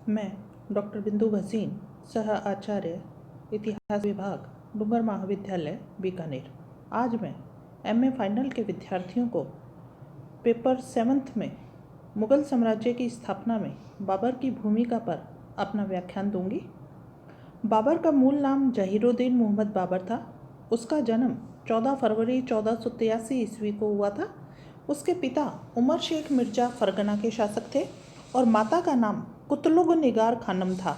मैं डॉक्टर बिंदु भसीन, सह आचार्य इतिहास विभाग, डूंगर महाविद्यालय, बीकानेर। आज मैं एमए फाइनल के विद्यार्थियों को पेपर 7th में मुगल साम्राज्य की स्थापना में बाबर की भूमिका पर अपना व्याख्यान दूंगी। बाबर का मूल नाम जहीरुद्दीन मोहम्मद बाबर था। उसका जन्म 14 फरवरी 1483 ईस्वी को हुआ था। उसके पिता उमर शेख मिर्जा फरगना के शासक थे और माता का नाम कुतलुग निगार खानम था।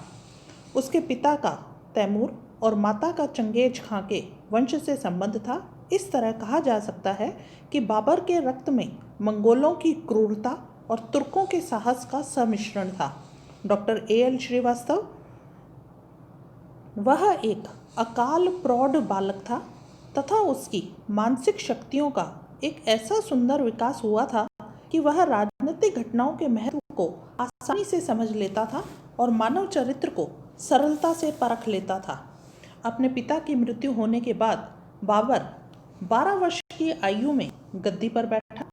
उसके पिता का तैमूर और माता का चंगेज खां के वंश से संबंध था। इस तरह कहा जा सकता है कि बाबर के रक्त में मंगोलों की क्रूरता और तुर्कों के साहस का सम्मिश्रण था। Doctor A.L. श्रीवास्तव वह एक अकाल प्रौढ़ बालक था तथा उसकी मानसिक शक्तियों का एक ऐसा सुंदर विकास हुआ था कि वह राजनीतिक घटनाओं के महत्व को आसानी से समझ लेता था और मानव चरित्र को सरलता से परख लेता था। अपने पिता की मृत्यु होने के बाद बाबर 12 वर्ष की आयु में गद्दी पर बैठा।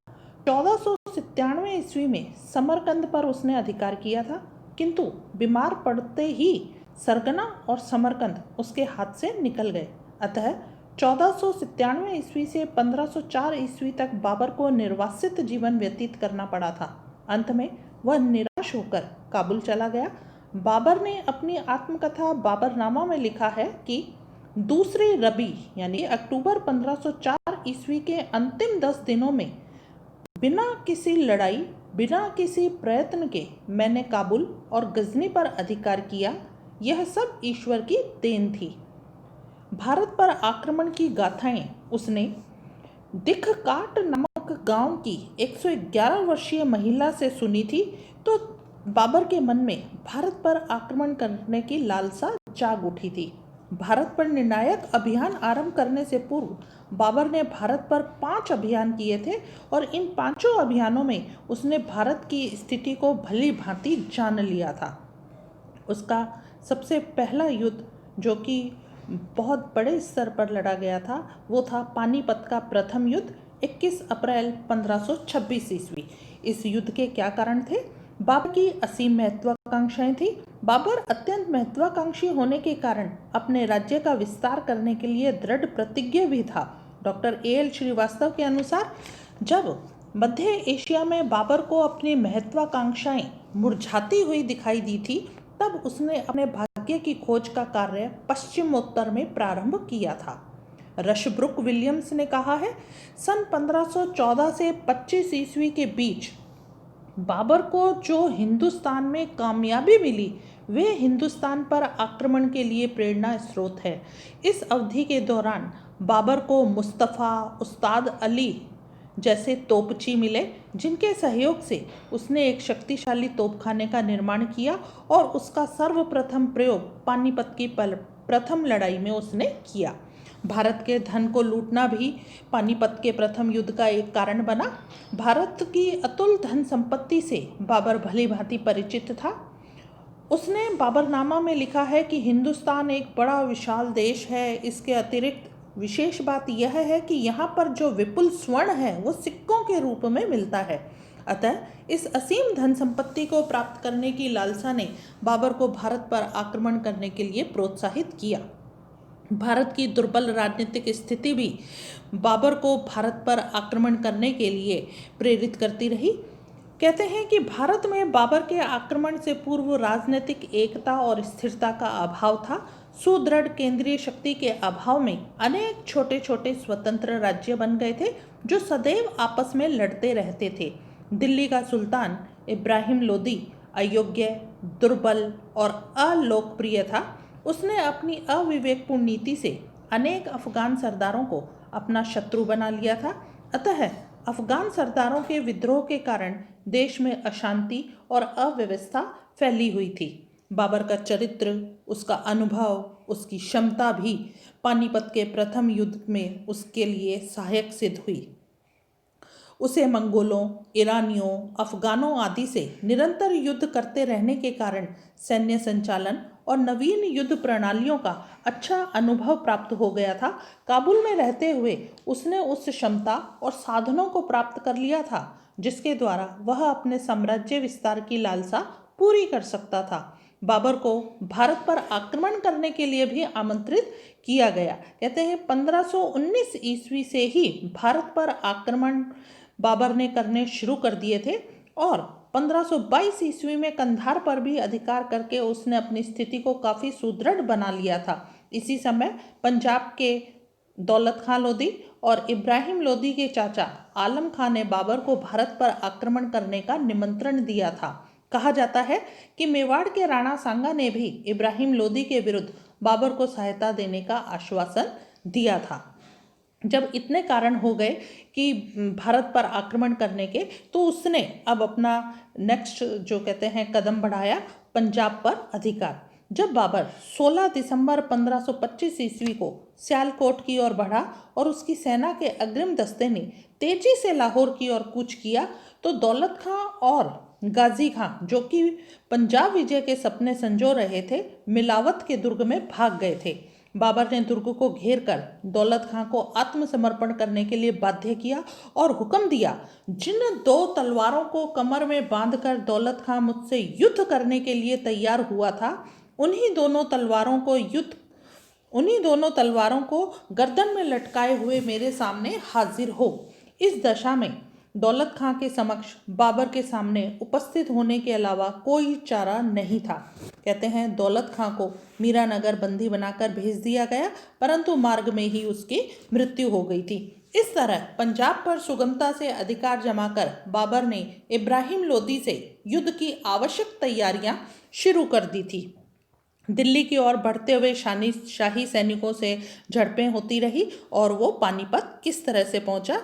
1497 ईस्वी में समरकंद पर उसने अधिकार किया था, किंतु बीमार पड़ते ही सरगना और समरकंद उसके हाथ से निकल गए। अतः 1497 ईस्वी से 1504 ईस्वी तक बाबर को निर्वासित जीवन व्यतीत करना पड़ा था। अंत में वह निराश होकर काबुल चला गया। बाबर ने अपनी आत्मकथा बाबरनामा में लिखा है कि दूसरी रबी यानी अक्टूबर 1504 ईस्वी के अंतिम 10 दिनों में बिना किसी लड़ाई, बिना किसी प्रयत्न के मैंने काबुल और गजनी पर अधिकार किया। यह सब ईश्वर की देन थी। भारत पर आक्रमण की गाथाएं उसने दिखकाट नामक गांव की 111 वर्षीय महिला से सुनी थी, तो बाबर के मन में भारत पर आक्रमण करने की लालसा जाग उठी थी। भारत पर निर्णायक अभियान आरंभ करने से पूर्व बाबर ने भारत पर 5 अभियान किए थे और इन 5 अभियानों में उसने भारत की स्थिति को भली भांति जान लिया था। उसका सबसे पहला युद्ध, जो कि बहुत बड़े स्तर पर लड़ा गया था, वो था पानीपत का प्रथम युद्ध 21 अप्रैल 1526 ईस्वी। इस युद्ध के क्या कारण थे? बाबर की असीम महत्वाकांक्षाएं थी। बाबर अत्यंत महत्वाकांक्षी होने के कारण अपने राज्य का विस्तार करने के लिए दृढ़ प्रतिज्ञ भी था। Doctor A.L. श्रीवास्तव के अनुसार जब मध्य एशिया में बाबर को अपनी महत्वाकांक्षाएं मुरझाती हुई दिखाई दी थी, तब उसने अपने भाग्य की खोज का कार्य पश्चिमोत्तर में प्रारंभ किया था। रशब्रुक विलियम्स ने कहा है, सन 1514 से 25 ईस्वी के बीच बाबर को जो हिंदुस्तान में कामयाबी मिली, वे हिंदुस्तान पर आक्रमण के लिए प्रेरणा स्रोत है। इस अवधि के दौरान बाबर को मुस्तफ़ा, उस्ताद अली जैसे तोपची मिले, जिनके सहयोग से उसने एक शक्तिशाली तोपखाने का निर्माण किया और उसका सर्वप्रथम प्रयोग पानीपत की प्रथम लड़ाई में उसने किया। भारत के धन को लूटना भी पानीपत के प्रथम युद्ध का एक कारण बना। भारत की अतुल धन संपत्ति से बाबर भली भांति परिचित था। उसने बाबरनामा में लिखा है कि हिंदुस्तान एक बड़ा विशाल देश है। इसके अतिरिक्त विशेष बात यह है कि यहाँ पर जो विपुल स्वर्ण है वो सिक्कों के रूप में मिलता है। अतः इस असीम धन संपत्ति को प्राप्त करने की लालसा ने बाबर को भारत पर आक्रमण करने के लिए प्रोत्साहित किया। भारत की दुर्बल राजनीतिक स्थिति भी बाबर को भारत पर आक्रमण करने के लिए प्रेरित करती रही। कहते हैं कि भारत में बाबर के आक्रमण से पूर्व राजनीतिक एकता और स्थिरता का अभाव था। सुदृढ़ केंद्रीय शक्ति के अभाव में अनेक छोटे छोटे स्वतंत्र राज्य बन गए थे, जो सदैव आपस में लड़ते रहते थे। दिल्ली का सुल्तान इब्राहिम लोदी अयोग्य, दुर्बल और अलोकप्रिय था। उसने अपनी अविवेकपूर्ण नीति से अनेक अफगान सरदारों को अपना शत्रु बना लिया था। अतः अफगान सरदारों के विद्रोह के कारण देश में अशांति और अव्यवस्था फैली हुई थी। बाबर का चरित्र, उसका अनुभव, उसकी क्षमता भी पानीपत के प्रथम युद्ध में उसके लिए सहायक सिद्ध हुई। उसे मंगोलों, ईरानियों, अफगानों आदि से निरंतर युद्ध करते रहने के कारण सैन्य संचालन और नवीन युद्ध प्रणालियों का अच्छा अनुभव प्राप्त हो गया था। काबुल में रहते हुए उसने उस क्षमता और साधनों को प्राप्त कर लिया था जिसके द्वारा वह अपने साम्राज्य विस्तार की लालसा पूरी कर सकता था। बाबर को भारत पर आक्रमण करने के लिए भी आमंत्रित किया गया। कहते हैं 1519 ईस्वी से ही भारत पर आक्रमण बाबर ने करने शुरू कर दिए थे और 1522 ईस्वी में कंधार पर भी अधिकार करके उसने अपनी स्थिति को काफ़ी सुदृढ़ बना लिया था। इसी समय पंजाब के दौलत खां लोधी और इब्राहिम लोधी के चाचा आलम खां ने बाबर को भारत पर आक्रमण करने का निमंत्रण दिया था। कहा जाता है कि मेवाड़ के राणा सांगा ने भी इब्राहिम लोधी के विरुद्ध बाबर को सहायता देने का आश्वासन दिया था। जब इतने कारण हो गए कि भारत पर आक्रमण करने के, तो उसने अब अपना नेक्स्ट जो कहते हैं कदम बढ़ाया पंजाब पर अधिकार। जब बाबर 16 दिसंबर 1525 ईस्वी को सियालकोट की ओर बढ़ा और उसकी सेना के अग्रिम दस्ते ने तेजी से लाहौर की ओर कूच किया, तो दौलत खां और गाजी खां, जो कि पंजाब विजय के सपने संजो रहे थे, मिलावत के दुर्ग में भाग गए थे। बाबर ने दुर्ग को घेर कर दौलत खां को आत्मसमर्पण करने के लिए बाध्य किया और हुक्म दिया, जिन 2 तलवारों को कमर में बांधकर दौलत खां मुझसे युद्ध करने के लिए तैयार हुआ था, उन्हीं दोनों तलवारों को गर्दन में लटकाए हुए मेरे सामने हाजिर हो। इस दशा में दौलत खां के समक्ष बाबर के सामने उपस्थित होने के अलावा कोई चारा नहीं था। कहते हैं दौलत खां को मीरानगर बंदी बनाकर भेज दिया गया, परंतु मार्ग में ही उसकी मृत्यु हो गई थी। इस तरह पंजाब पर सुगमता से अधिकार जमाकर बाबर ने इब्राहिम लोधी से युद्ध की आवश्यक तैयारियां शुरू कर दी थी। दिल्ली की ओर बढ़ते हुए शाही सैनिकों से झड़पें होती रही और वो पानीपत किस तरह से पहुंचा।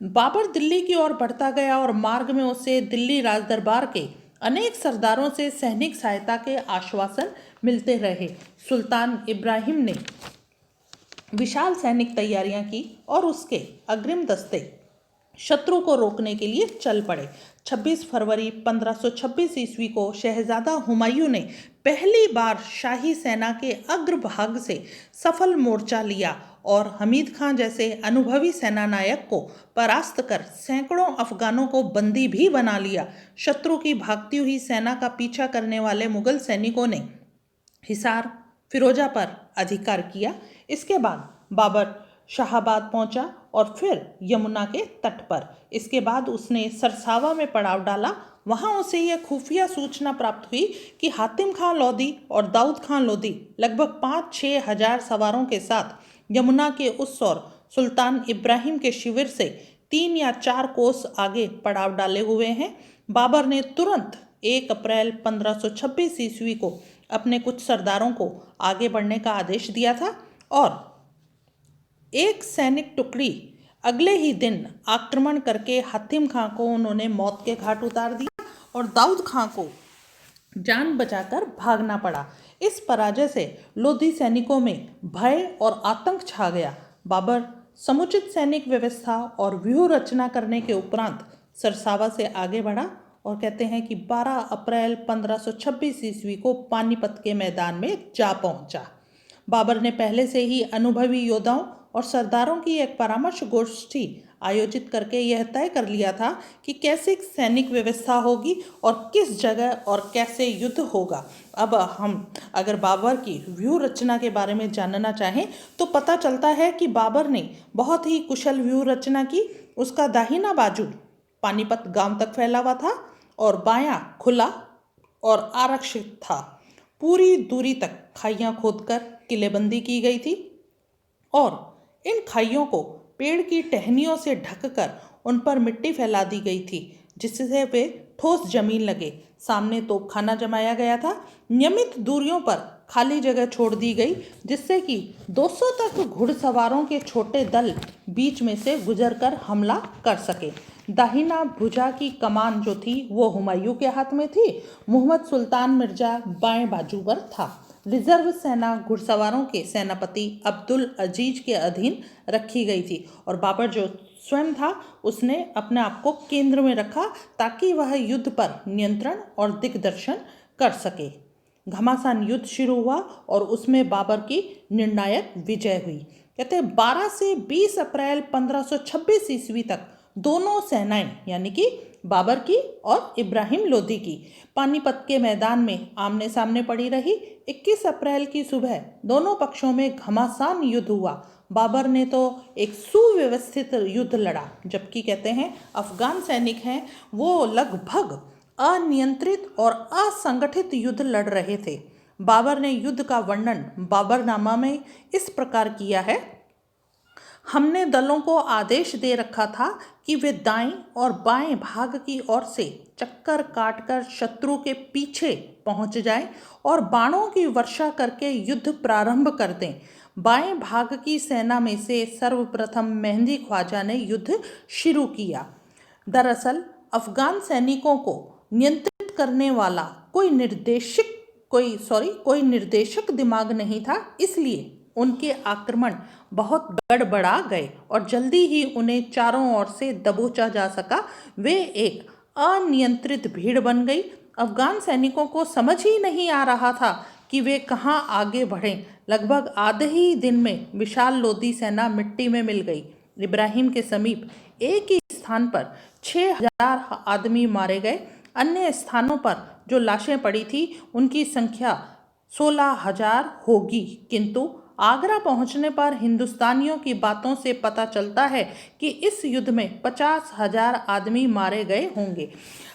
बाबर दिल्ली की ओर बढ़ता गया और मार्ग में उसे दिल्ली राजदरबार के अनेक सरदारों से सैनिक सहायता के आश्वासन मिलते रहे। सुल्तान इब्राहिम ने विशाल सैनिक तैयारियां की और उसके अग्रिम दस्ते शत्रु को रोकने के लिए चल पड़े। 26 फरवरी 1526 ईस्वी को शहजादा हुमायूं ने पहली बार शाही सेना के अग्रभाग से सफल मोर्चा लिया और हमीद खां जैसे अनुभवी सेनानायक को परास्त कर सैकड़ों अफगानों को बंदी भी बना लिया। शत्रु की भागती हुई सेना का पीछा करने वाले मुगल सैनिकों ने हिसार, फिरोजा पर अधिकार किया। इसके बाद बाबर शाहाबाद पहुंचा और फिर यमुना के तट पर। इसके बाद उसने सरसावा में पड़ाव डाला। वहां उसे यह खुफिया सूचना प्राप्त हुई कि हातिम खां लोधी और दाऊद खां लोधी लगभग 5-6 हजार सवारों के साथ यमुना के उस ओर सुल्तान इब्राहिम के शिविर से 3 या 4 कोस आगे पड़ाव डाले हुए हैं। बाबर ने तुरंत 1 अप्रैल 1526 ईस्वी को अपने कुछ सरदारों को आगे बढ़ने का आदेश दिया था और एक सैनिक टुकड़ी अगले ही दिन आक्रमण करके हातिम खां को उन्होंने मौत के घाट उतार दिया और दाऊद खां को जान बचाकर भागना पड़ा। इस पराजय से लोधी सैनिकों में भय और आतंक छा गया। बाबर समुचित सैनिक व्यवस्था और व्यूह रचना करने के उपरांत सरसावा से आगे बढ़ा और कहते हैं कि 12 अप्रैल 1526 ईस्वी को पानीपत के मैदान में जा पहुंचा। बाबर ने पहले से ही अनुभवी योद्धाओं और सरदारों की एक परामर्श गोष्ठी आयोजित करके यह तय कर लिया था कि कैसे सैनिक व्यवस्था होगी और किस जगह और कैसे युद्ध होगा। अब हम अगर बाबर की व्यूह रचना के बारे में जानना चाहें तो पता चलता है कि बाबर ने बहुत ही कुशल व्यूह रचना की। उसका दाहिना बाजू पानीपत गांव तक फैला हुआ था और बायां खुला और आरक्षित था। पूरी दूरी तक खाइयां खोदकर किलेबंदी की गई थी और इन खाइयों को पेड़ की टहनियों से ढककर उन पर मिट्टी फैला दी गई थी, जिससे वे ठोस जमीन लगे। सामने तोपखाना जमाया गया था। नियमित दूरियों पर खाली जगह छोड़ दी गई, जिससे कि 200 तक घुड़सवारों के छोटे दल बीच में से गुजरकर हमला कर सके। दाहिना भुजा की कमान जो थी वो हुमायूं के हाथ में थी। मोहम्मद सुल्तान मिर्जा बाएं बाजू पर था। रिजर्व सेना घुड़सवारों के सेनापति अब्दुल अजीज के अधीन रखी गई थी और बाबर जो स्वयं था उसने अपने आप को केंद्र में रखा ताकि वह युद्ध पर नियंत्रण और दिग्दर्शन कर सके। घमासान युद्ध शुरू हुआ और उसमें बाबर की निर्णायक विजय हुई। कहते हैं 12 से 20 अप्रैल 1526 ईस्वी तक दोनों सेनाएं यानी कि बाबर की और इब्राहिम लोदी की पानीपत के मैदान में आमने सामने पड़ी रही। 21 अप्रैल की सुबह दोनों पक्षों में घमासान युद्ध हुआ। बाबर ने तो एक सुव्यवस्थित युद्ध लड़ा, जबकि कहते हैं अफगान सैनिक हैं वो लगभग अनियंत्रित और असंगठित युद्ध लड़ रहे थे। बाबर ने युद्ध का वर्णन बाबरनामा में इस प्रकार किया है। हमने दलों को आदेश दे रखा था कि वे दाएं और बाएं भाग की ओर से चक्कर काटकर शत्रु के पीछे पहुंच जाएं और बाणों की वर्षा करके युद्ध प्रारंभ कर दें। बाएं भाग की सेना में से सर्वप्रथम मेहंदी ख्वाजा ने युद्ध शुरू किया। दरअसल अफगान सैनिकों को नियंत्रित करने वाला कोई निर्देशक दिमाग नहीं था, इसलिए उनके आक्रमण बहुत गड़बड़ा गए और जल्दी ही उन्हें चारों ओर से दबोचा जा सका। वे एक अनियंत्रित भीड़ बन गई। अफगान सैनिकों को समझ ही नहीं आ रहा था कि वे कहाँ आगे बढ़ें। लगभग आधे ही दिन में विशाल लोदी सेना मिट्टी में मिल गई। इब्राहिम के समीप एक ही स्थान पर 6000 आदमी मारे गए। अन्य स्थानों पर जो लाशें पड़ी थी उनकी संख्या 16,000 होगी, किंतु आगरा पहुंचने पर हिंदुस्तानियों की बातों से पता चलता है कि इस युद्ध में 50,000 आदमी मारे गए होंगे।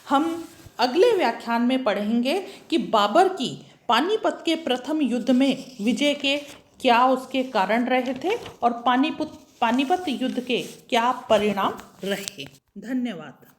हम अगले व्याख्यान में पढ़ेंगे कि बाबर की पानीपत के प्रथम युद्ध में विजय के क्या उसके कारण रहे थे और पानीपत युद्ध के क्या परिणाम रहे। धन्यवाद।